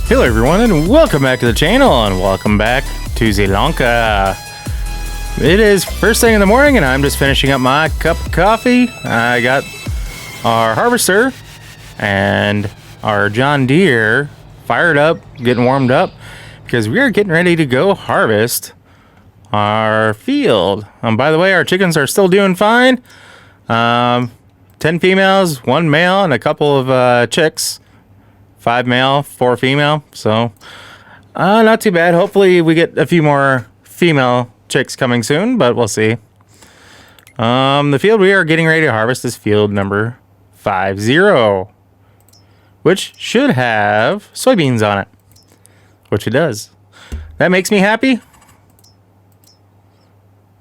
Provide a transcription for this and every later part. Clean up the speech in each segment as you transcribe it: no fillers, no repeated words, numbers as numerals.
Hello everyone and welcome back to the channel and welcome back to Zielonka. It is first thing in the morning and I'm just finishing up my cup of coffee. I got our harvester and our John Deere fired up, getting warmed up because we are getting ready to go harvest our field. By the way, our chickens are still doing fine. 10 females, 1 male, and a couple of chicks. 5 male, 4 female, so not too bad. Hopefully we get a few more female chicks coming soon, but we'll see. The field we are getting ready to harvest is field number 50, which should have soybeans on it, which it does. That makes me happy,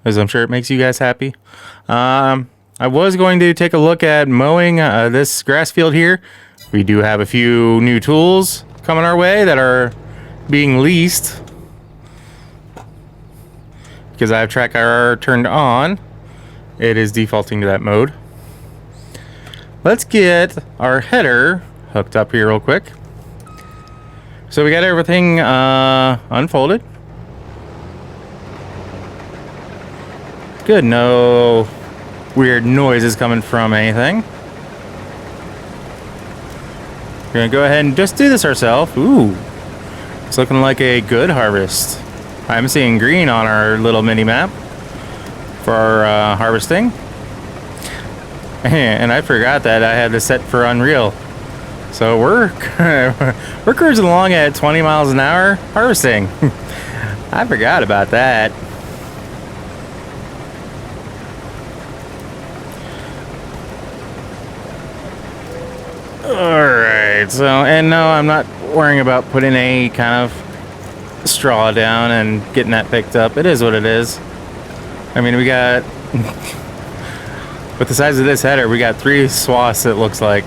as I'm sure it makes you guys happy. I was going to take a look at mowing this grass field here. We do have a few new tools coming our way that are being leased because I have track IR turned on. It is defaulting to that mode. Let's get our header hooked up here real quick. So we got everything unfolded. Good, no weird noises coming from anything. We're gonna go ahead and just do this ourselves. Ooh, it's looking like a good harvest. I'm seeing green on our little mini map for our harvesting. And I forgot that I had this set for Unreal. So we're cruising along at 20 miles an hour harvesting. I forgot about that. Alright, so, and no, I'm not worrying about putting any kind of straw down and getting that picked up. It is what it is. I mean, we got, with the size of this header, we got 3 swaths, it looks like.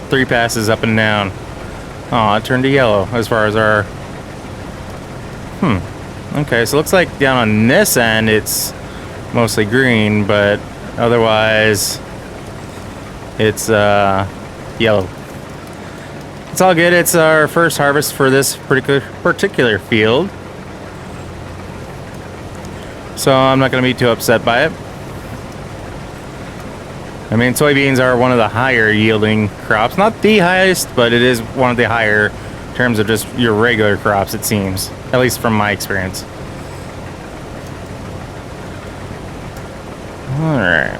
3 passes up and down. Oh, it turned to yellow as far as our, okay, so it looks like down on this end, it's mostly green, but otherwise, it's, yellow. It's all good. It's our first harvest for this particular field, so I'm not going to be too upset by it. I mean, soybeans are one of the higher yielding crops. Not the highest, but it is one of the higher in terms of just your regular crops, it seems. At least from my experience. Alright.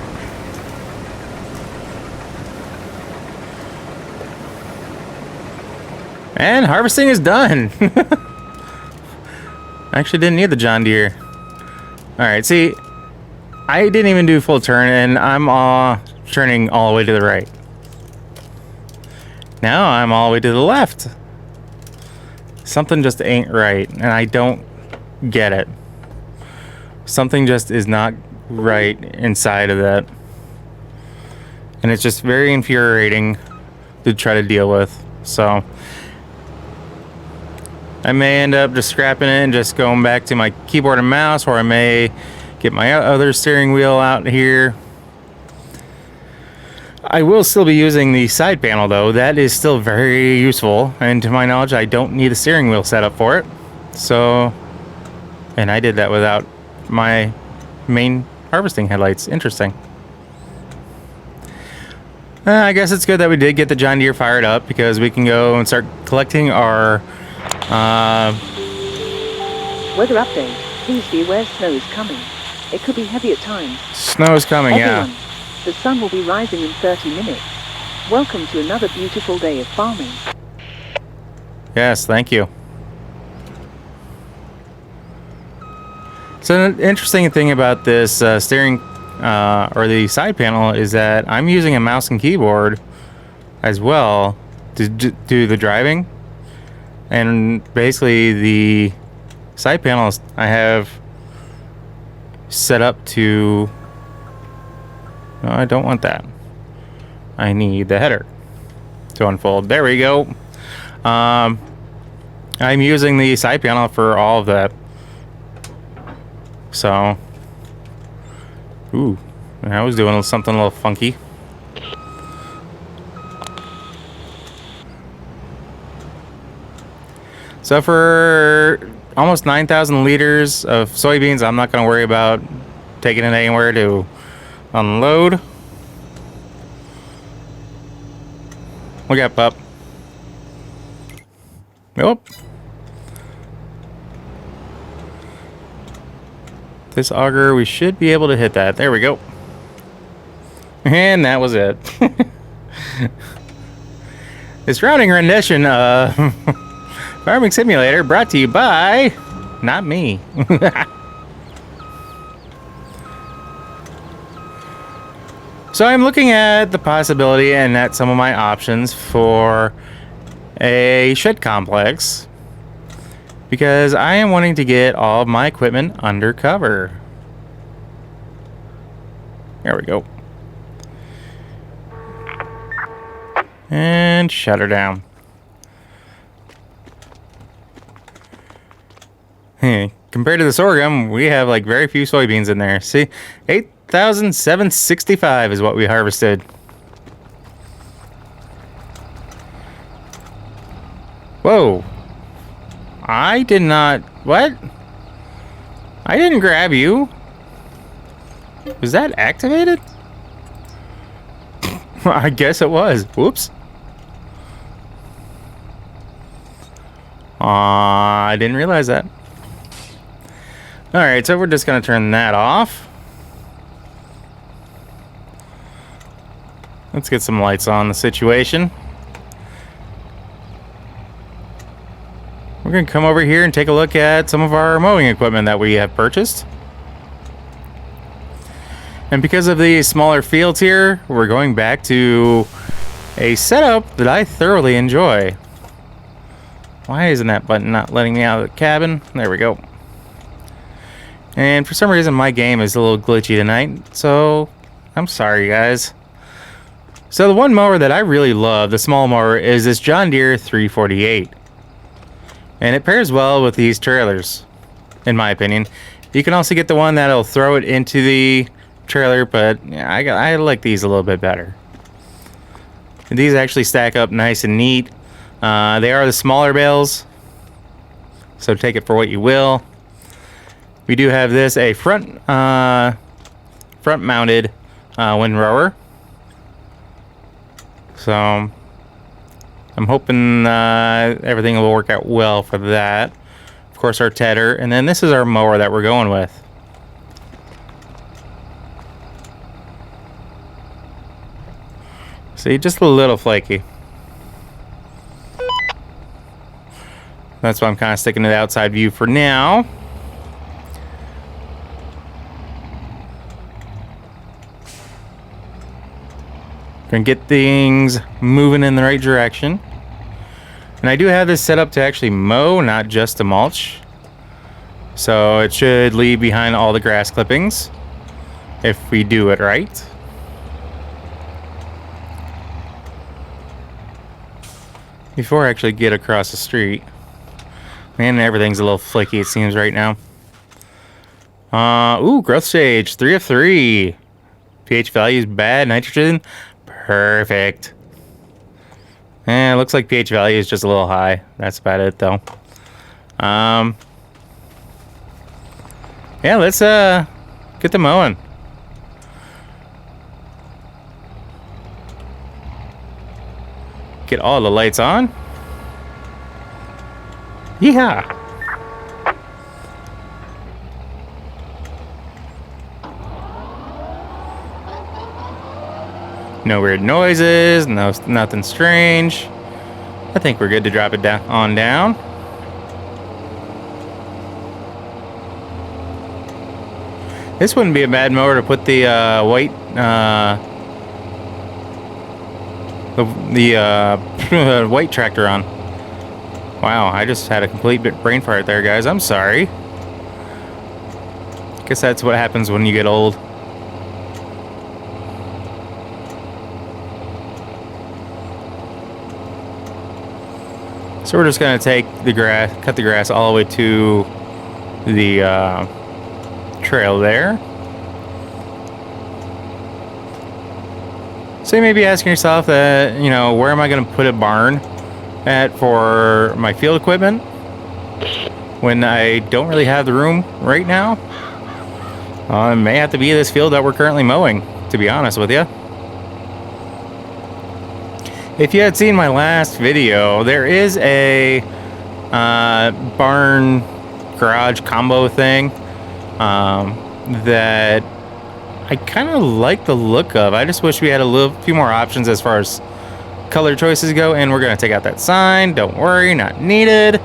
And harvesting is done. I actually didn't need the John Deere. Alright, see, I didn't even do full turn, and I'm turning all the way to the right. Now I'm all the way to the left. Something just ain't right, and I don't get it. Something just is not right inside of that. And it's just very infuriating to try to deal with, so I may end up just scrapping it and just going back to my keyboard and mouse, or I may get my other steering wheel out here. I will still be using the side panel though. That is still very useful, and to my knowledge I don't need a steering wheel set up for it. So, and I did that without my main harvesting headlights. Interesting. I guess it's good that we did get the John Deere fired up, because we can go and start collecting our weather update. Please be aware snow is coming. It could be heavy at times. Snow is coming, Everyone, yeah. The sun will be rising in 30 minutes. Welcome to another beautiful day of farming. Yes, thank you. So an interesting thing about this steering or the side panel is that I'm using a mouse and keyboard as well to do the driving. And basically the side panels I have set up to, no, I don't want that. I need the header to unfold. There we go. I'm using the side panel for all of that. So, ooh, I was doing something a little funky. So for almost 9,000 liters of soybeans, I'm not going to worry about taking it anywhere to unload. Look at pup. Nope. This auger, we should be able to hit that. There we go. And that was it. This routing rendition Farming Simulator brought to you by not me. So I'm looking at the possibility and at some of my options for a shed complex because I am wanting to get all of my equipment under cover. There we go. And shut her down. Hey, compared to the sorghum, we have like very few soybeans in there. See, 8,765 is what we harvested. Whoa. I did not... What? I didn't grab you. Was that activated? I guess it was. Whoops. I didn't realize that. Alright, so we're just going to turn that off. Let's get some lights on the situation. We're going to come over here and take a look at some of our mowing equipment that we have purchased. And because of the smaller fields here, we're going back to a setup that I thoroughly enjoy. Why isn't that button not letting me out of the cabin? There we go. And for some reason my game is a little glitchy tonight, so I'm sorry guys. So the one mower that I really love, the small mower, is this John Deere 348. And it pairs well with these trailers, in my opinion. You can also get the one that'll throw it into the trailer, but yeah, I like these a little bit better. And these actually stack up nice and neat. They are the smaller bales, so take it for what you will. We do have this, a front-mounted windrower. So I'm hoping everything will work out well for that. Of course, our tedder, and then this is our mower that we're going with. See, just a little flaky. That's why I'm kind of sticking to the outside view for now. Gonna get things moving in the right direction. And I do have this set up to actually mow, not just to mulch. So it should leave behind all the grass clippings if we do it right. Before I actually get across the street. Man, everything's a little flaky, it seems, right now. Ooh, growth stage, 3 of 3. pH value is bad, nitrogen, perfect. It looks like pH value is just a little high. That's about it, though. Yeah, let's get the mowing. Get all the lights on. Yeehaw! No weird noises, nothing strange. I think we're good to drop it down. This wouldn't be a bad mower to put the white white tractor on. Wow, I just had a complete brain fart there, guys. I'm sorry. Guess that's what happens when you get old. So we're just gonna take the grass, cut the grass all the way to the trail there. So you may be asking yourself that, where am I gonna put a barn at for my field equipment? when I don't really have the room right now. It may have to be this field that we're currently mowing, to be honest with you. If you had seen my last video, there is a barn garage combo thing that I kind of like the look of. I just wish we had a few more options as far as color choices go, and we're going to take out that sign. Don't worry, not needed.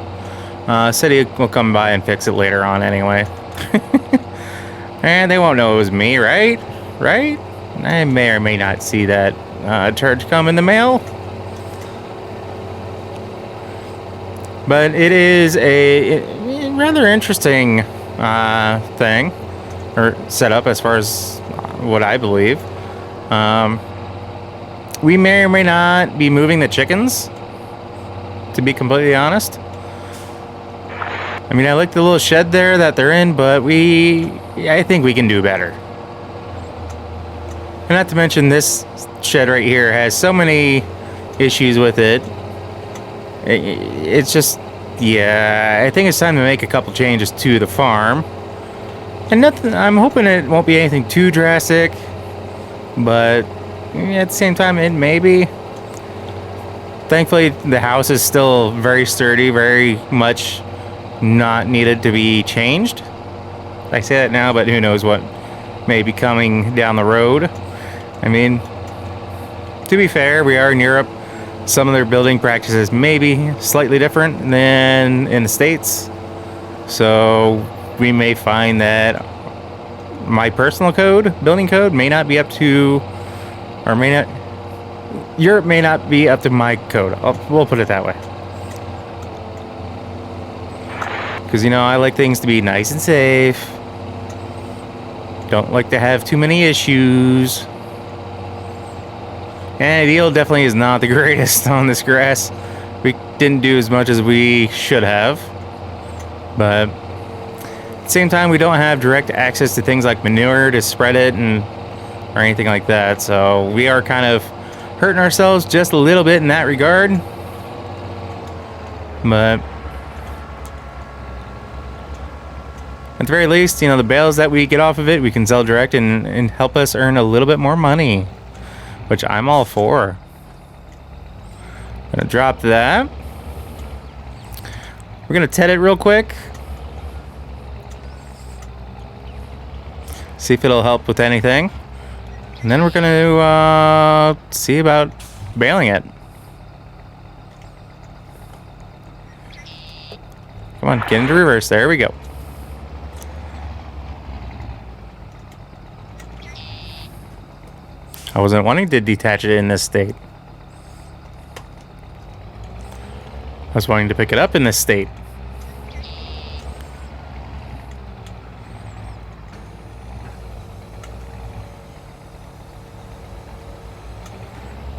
Said he will come by and fix it later on anyway. And they won't know it was me, right? Right? I may or may not see that charge come in the mail. But it is a rather interesting thing, or setup as far as what I believe. We may or may not be moving the chickens, to be completely honest. I mean, I like the little shed there that they're in, but I think we can do better. And not to mention, this shed right here has so many issues with it. It's just, yeah, I think it's time to make a couple changes to the farm. And nothing, I'm hoping it won't be anything too drastic, but at the same time, it may be. Thankfully, the house is still very sturdy, very much not needed to be changed. I say that now, but who knows what may be coming down the road. I mean, to be fair, we are in Europe. Some of their building practices may be slightly different than in the States. So we may find that my personal building code, may not be up to, or may not, Europe may not be up to my code. We'll put it that way. Because, you know, I like things to be nice and safe. Don't like to have too many issues. And the yield definitely is not the greatest on this grass. We didn't do as much as we should have. But at the same time, we don't have direct access to things like manure to spread it or anything like that. So we are kind of hurting ourselves just a little bit in that regard. But at the very least, you know, the bales that we get off of it, we can sell direct and help us earn a little bit more money, which I'm all for. Gonna drop that. We're gonna TED it real quick. See if it'll help with anything. And then we're gonna see about baling it. Come on, get into reverse. There we go. I wasn't wanting to detach it in this state. I was wanting to pick it up in this state.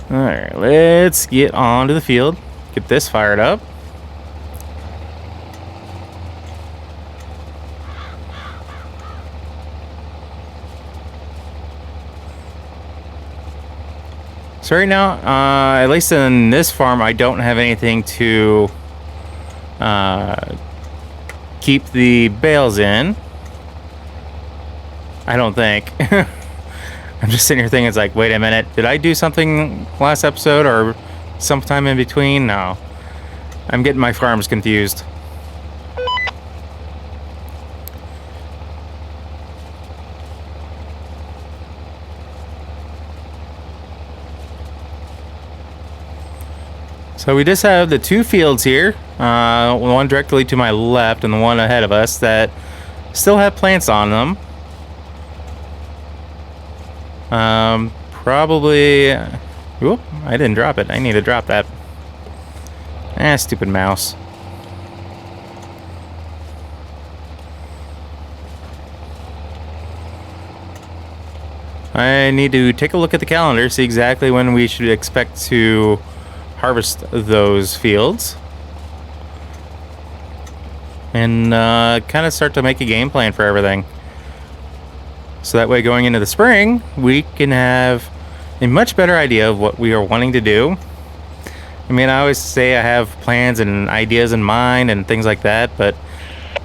Alright, let's get on to the field. Get this fired up. So right now, at least in this farm, I don't have anything to keep the bales in. I don't think. I'm just sitting here thinking, it's like, wait a minute, did I do something last episode or sometime in between? No. I'm getting my farms confused. So we just have the two fields here, one directly to my left and the one ahead of us that still have plants on them. Probably, whoop, I didn't drop it. I need to drop that. Stupid mouse. I need to take a look at the calendar, see exactly when we should expect to harvest those fields, and kind of start to make a game plan for everything, so that way going into the spring we can have a much better idea of what we are wanting to do. I mean, I always say I have plans and ideas in mind and things like that, but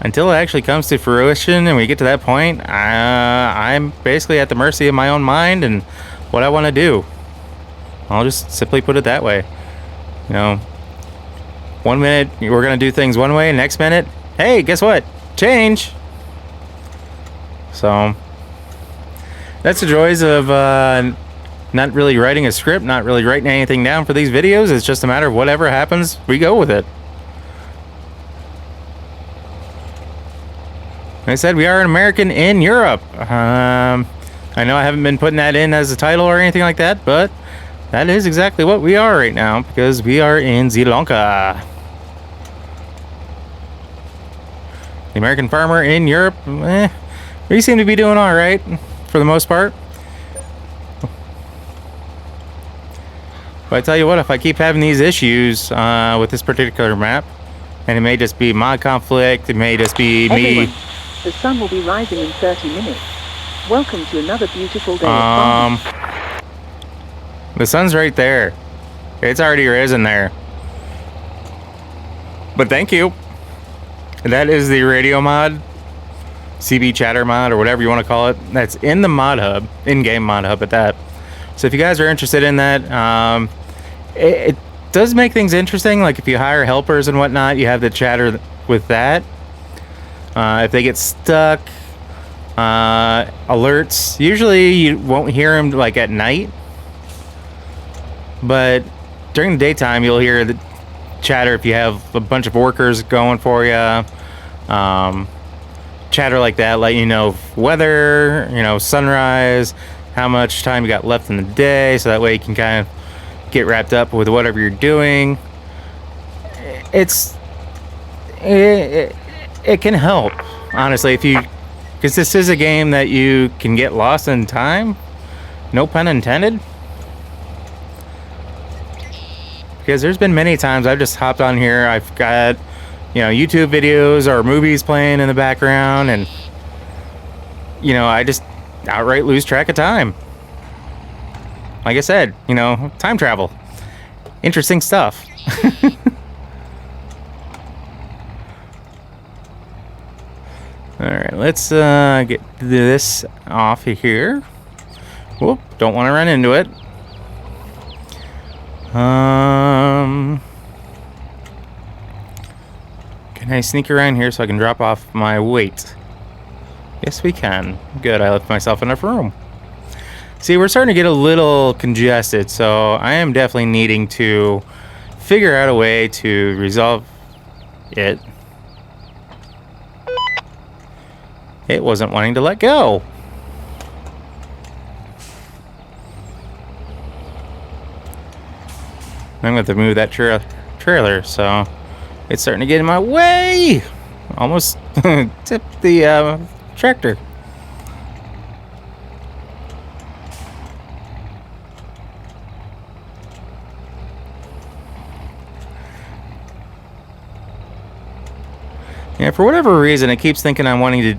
until it actually comes to fruition and we get to that point, I'm basically at the mercy of my own mind and what I want to do. I'll just simply put it that way. You know, 1 minute we're going to do things one way, next minute, hey, guess what? Change. So that's the joys of not really writing a script, not really writing anything down for these videos. It's just a matter of whatever happens, we go with it. Like I said, we are an American in Europe. I know I haven't been putting that in as a title or anything like that, but that is exactly what we are right now, because we are in Zielonka. The American farmer in Europe, we seem to be doing all right for the most part. But I tell you what, if I keep having these issues with this particular map, and it may just be mod conflict, it may just be Everyone, me. the sun will be rising in 30 minutes. Welcome to another beautiful day of farming. The sun's right there. It's already risen there. But thank you. That is the radio mod, CB chatter mod, or whatever you want to call it. That's in the mod hub, in-game mod hub at that. So if you guys are interested in that, it does make things interesting. Like if you hire helpers and whatnot, you have the chatter with that. If they get stuck, alerts. Usually you won't hear them like at night, but during the daytime you'll hear the chatter if you have a bunch of workers going for you. Chatter like that, let you know weather, you know, sunrise, how much time you got left in the day, so that way you can kind of get wrapped up with whatever you're doing. It can help, honestly, if you, because this is a game that you can get lost in time, no pun intended. Because there's been many times I've just hopped on here, I've got, you know, YouTube videos or movies playing in the background, and, you know, I just outright lose track of time. Like I said, you know, time travel. Interesting stuff. Alright, let's get this off of here. Whoop, don't want to run into it. Can I sneak around here so I can drop off my weight? Yes, we can. Good, I left myself enough room. See, we're starting to get a little congested, so I am definitely needing to figure out a way to resolve it. It wasn't wanting to let go. I'm going to have to move that trailer, so it's starting to get in my way. Almost tipped the tractor. Yeah, for whatever reason, it keeps thinking I'm wanting to,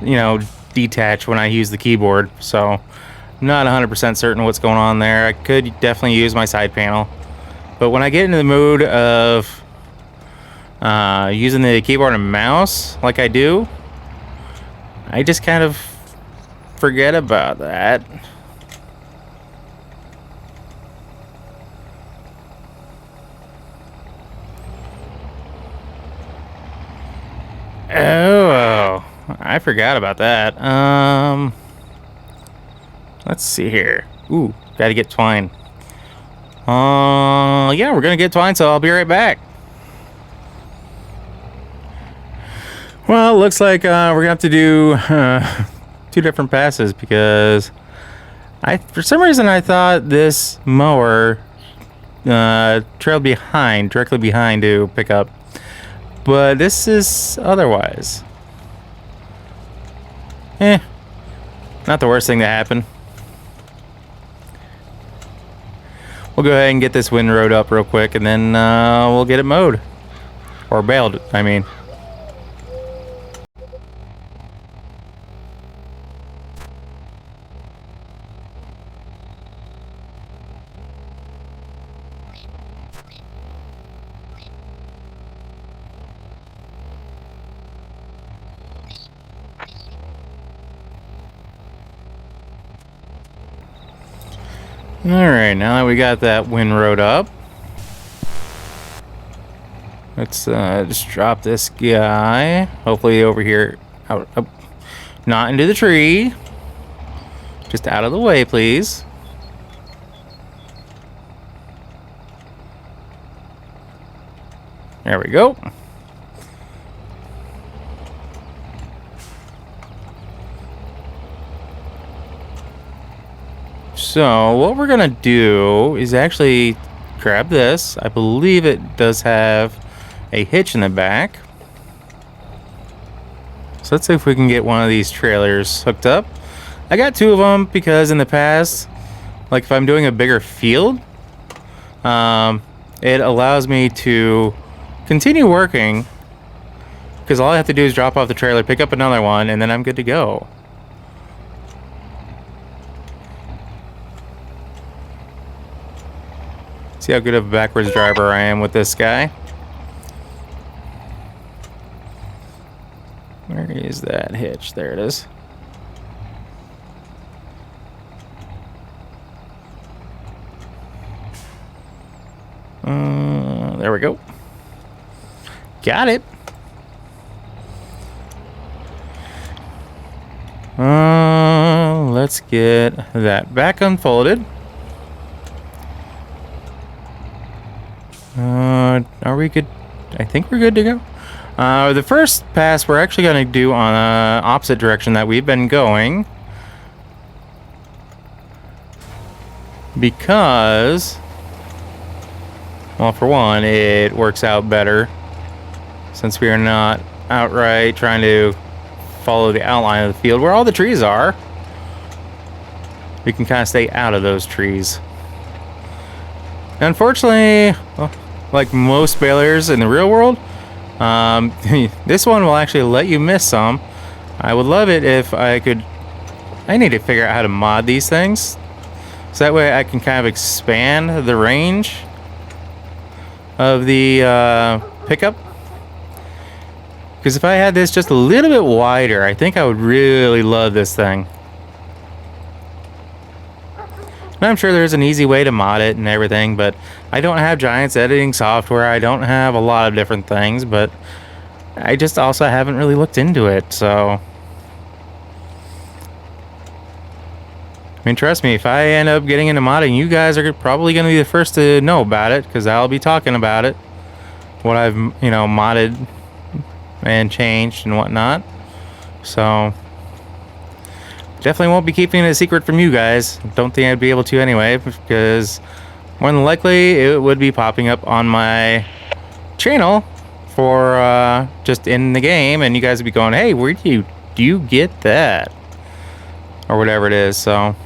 you know, detach when I use the keyboard, so I'm not 100% certain what's going on there. I could definitely use my side panel, but when I get into the mood of using the keyboard and mouse like I do, I just kind of forget about that. Oh, I forgot about that. Let's see here. Ooh, gotta get twine. Yeah, we're gonna get twine, so I'll be right back. Well, looks like we're gonna have to do 2 different passes, because for some reason I thought this mower trailed behind, directly behind to pick up, but this is otherwise. Not the worst thing to happen. We'll go ahead and get this windrow up real quick, and then we'll get it mowed. Or baled, I mean. Alright, now that we got that windrow up, let's just drop this guy. Hopefully over here, out, up, not into the tree. Just out of the way, please. There we go. So what we're gonna do is actually grab this. I believe it does have a hitch in the back. So let's see if we can get one of these trailers hooked up. I got 2 of them because in the past, like if I'm doing a bigger field, it allows me to continue working because all I have to do is drop off the trailer, pick up another one, and then I'm good to go. See how good of a backwards driver I am with this guy. Where is that hitch? There it is. There we go. Got it. Let's get that back unfolded. Are we good? I think we're good to go. The first pass we're actually going to do on the opposite direction that we've been going. Because, well, for one, it works out better since we are not outright trying to follow the outline of the field where all the trees are. We can kind of stay out of those trees. Unfortunately, well, like most balers in the real world, this one will actually let you miss some. I would love it if I could. I need to figure out how to mod these things, so that way I can kind of expand the range of the pickup. Because if I had this just a little bit wider, I think I would really love this thing. And I'm sure there's an easy way to mod it and everything, but I don't have Giant's editing software. I don't have a lot of different things, but I just also haven't really looked into it, so. I mean, trust me, if I end up getting into modding, you guys are probably going to be the first to know about it, because I'll be talking about it. What I've, you know, modded and changed and whatnot. So definitely won't be keeping it a secret from you guys. Don't think I'd be able to anyway, because more than likely it would be popping up on my channel for just in the game, and you guys would be going, hey, where do you get that, or whatever it is. So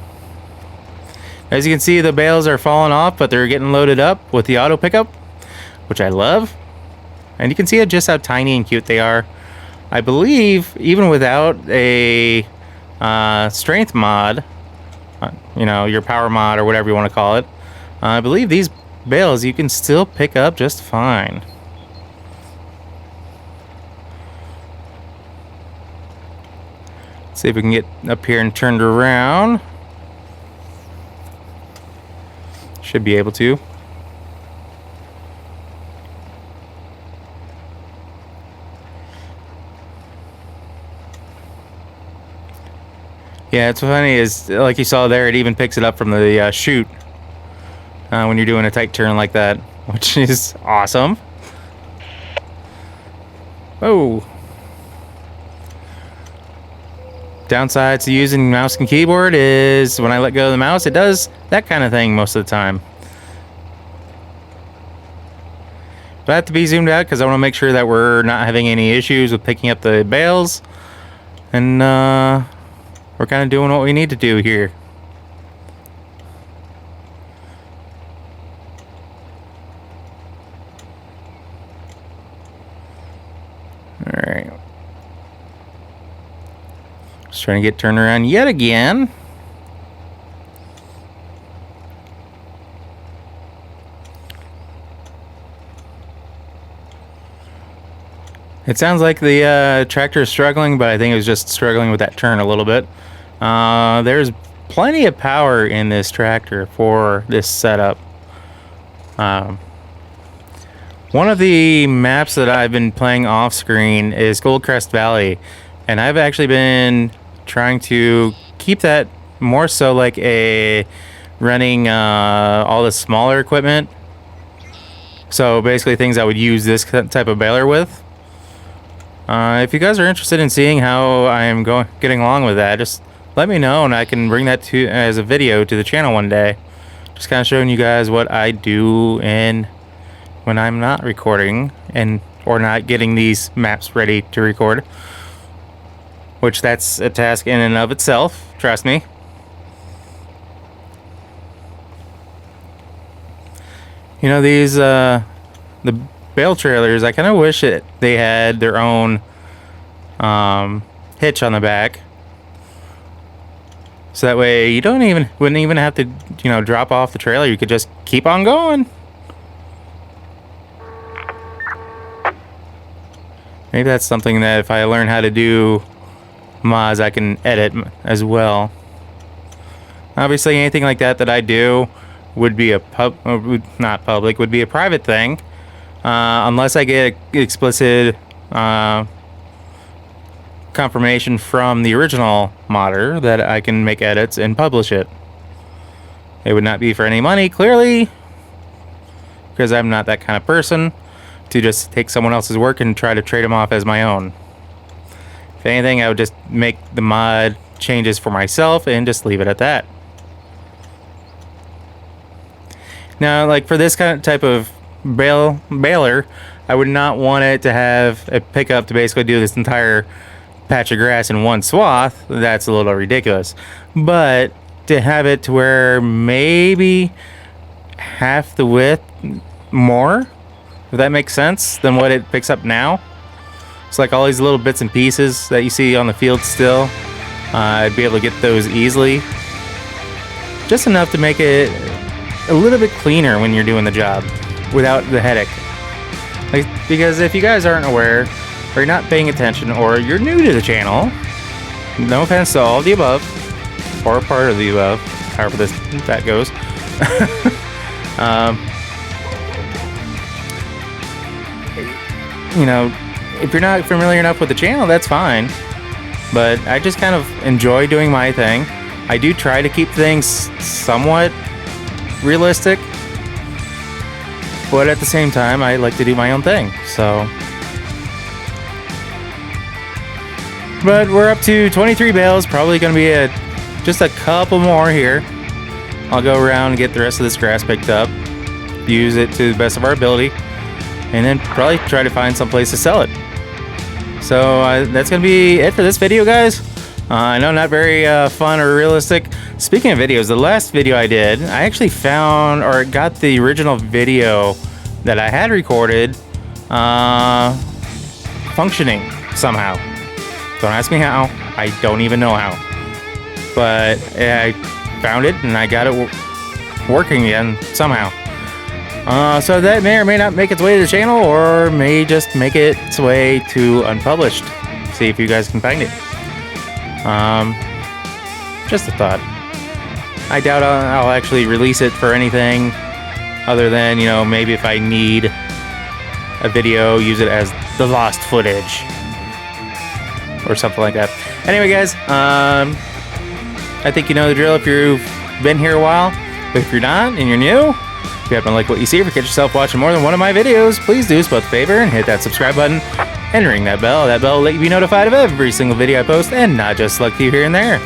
as you can see, the bales are falling off, but they're getting loaded up with the auto pickup, which I love. And you can see just how tiny and cute they are. I believe even without a strength mod, you know, your power mod or whatever you want to call it, I believe these bales you can still pick up just fine. Let's see if we can get up here and turned around. Should be able to. Yeah, it's funny is like you saw there, it even picks it up from the chute when you're doing a tight turn like that, which is awesome. Oh. Downsides to using mouse and keyboard is when I let go of the mouse, it does that kind of thing most of the time. But I have to be zoomed out because I want to make sure that we're not having any issues with picking up the bales. And we're kind of doing what we need to do here. Alright. Just trying to get turned around yet again. It sounds like the tractor is struggling, but I think it was just struggling with that turn a little bit. There's plenty of power in this tractor for this setup. One of the maps that I've been playing off screen is Goldcrest Valley, and I've actually been trying to keep that more so like a running all the smaller equipment. So basically things I would use this type of baler with. If you guys are interested in seeing how I am getting along with that, just let me know and I can bring that to as a video to the channel one day. Just kind of showing you guys what I do when I'm not recording or not getting these maps ready to record. Which that's a task in and of itself, trust me. You know, these the bale trailers, I kind of wish they had their own hitch on the back. So that way you wouldn't even have to, drop off the trailer. You could just keep on going. Maybe that's something that if I learn how to do mods, I can edit as well. Obviously, anything like that I do would be not public, would be a private thing, unless I get explicit confirmation from the original modder that I can make edits and publish it. It would not be for any money, clearly, because I'm not that kind of person to just take someone else's work and try to trade them off as my own. If anything, I would just make the mod changes for myself and just leave it at that. Now, like for this kind of type of baler, I would not want it to have a pickup to basically do this entire patch of grass in one swath. That's a little ridiculous. But to have it to where maybe half the width more, if that makes sense, than what it picks up now. It's like all these little bits and pieces that you see on the field still. I'd be able to get those easily. Just enough to make it a little bit cleaner when you're doing the job without the headache. Because if you guys aren't aware, or you're not paying attention, or you're new to the channel, no offense to all of the above, or a part of the above, however that goes. If you're not familiar enough with the channel, that's fine. But I just kind of enjoy doing my thing. I do try to keep things somewhat realistic, but at the same time, I like to do my own thing. So, but we're up to 23 bales. Probably going to be just a couple more here. I'll go around and get the rest of this grass picked up, use it to the best of our ability, and then probably try to find some place to sell it. So that's going to be it for this video, guys. I know not very fun or realistic. Speaking of videos, the last video I did, I actually found or got the original video that I had recorded functioning somehow. Don't ask me how. I don't even know how. But I found it and I got it working again somehow. So that may or may not make its way to the channel, or may just make its way to unpublished. See if you guys can find it. Just a thought. I doubt I'll actually release it for anything other than, maybe if I need a video, use it as the lost footage or something like that. Anyway, guys, I think you know the drill if you've been here a while. But if you're not and you're new, if you happen to like what you see, or if you catch yourself watching more than one of my videos, please do us both a favor and hit that subscribe button and ring that bell. That bell will let you be notified of every single video I post, and not just select you here and there.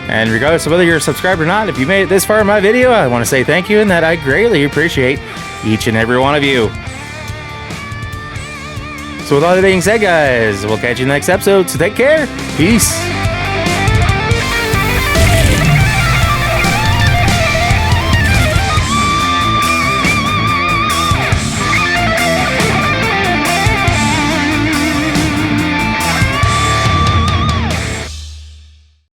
And regardless of whether you're subscribed or not, if you made it this far in my video, I want to say thank you and that I greatly appreciate each and every one of you. So with all that being said, guys, we'll catch you in the next episode, so take care. Peace.